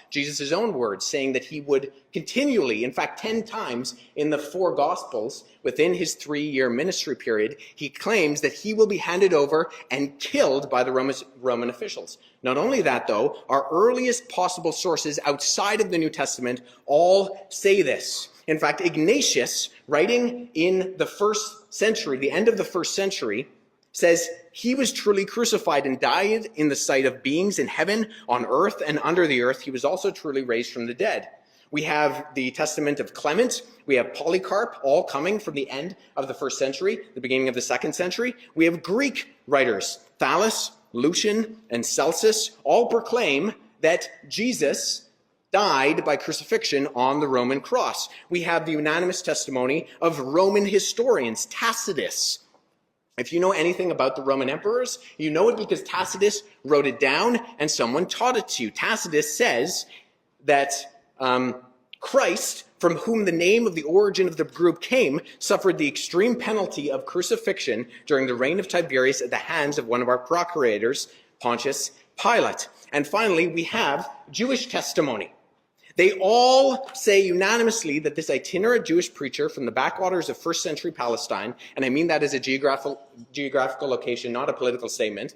Jesus' own words saying that he would continually, in fact 10 times in the 4 Gospels within his 3-year ministry period, he claims that he will be handed over and killed by the Roman officials. Not only that though, our earliest possible sources outside of the New Testament all say this. In fact, Ignatius, writing in the 1st century, the end of the 1st century, says he was truly crucified and died in the sight of beings in heaven, on earth, and under the earth. He was also truly raised from the dead. We have the testament of Clement. We have Polycarp, all coming from the end of the 1st century, the beginning of the 2nd century. We have Greek writers, Thales, Lucian, and Celsus, all proclaim that Jesus died by crucifixion on the Roman cross. We have the unanimous testimony of Roman historians, Tacitus. If you know anything about the Roman emperors, you know it because Tacitus wrote it down and someone taught it to you. Tacitus says that Christ, from whom the name of the origin of the group came, suffered the extreme penalty of crucifixion during the reign of Tiberius at the hands of one of our procurators, Pontius Pilate. And finally, we have Jewish testimony. They all say unanimously that this itinerant Jewish preacher from the backwaters of 1st century Palestine, and I mean that as a geographical location, not a political statement,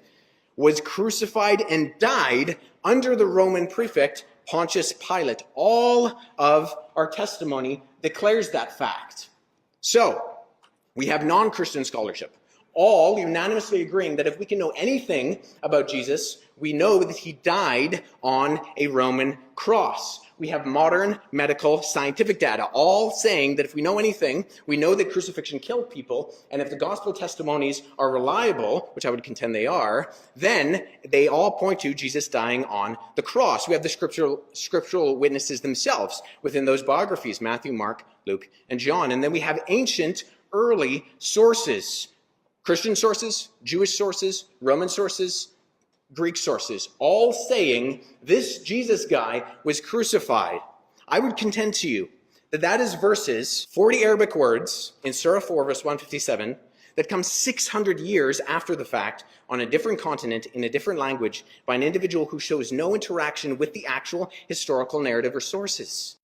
was crucified and died under the Roman prefect Pontius Pilate. All of our testimony declares that fact. So, we have non-Christian scholarship, all unanimously agreeing that if we can know anything about Jesus, we know that he died on a Roman cross. We have modern medical scientific data all saying that if we know anything, we know that crucifixion killed people, and if the gospel testimonies are reliable, which I would contend they are, then they all point to Jesus dying on the cross. We have the scriptural witnesses themselves within those biographies, Matthew, Mark, Luke, and John. And then we have ancient, early sources, Christian sources, Jewish sources, Roman sources, Greek sources, all saying this Jesus guy was crucified. I would contend to you that that is verses, 40 Arabic words in Surah 4, verse 157, that come 600 years after the fact on a different continent in a different language by an individual who shows no interaction with the actual historical narrative or sources.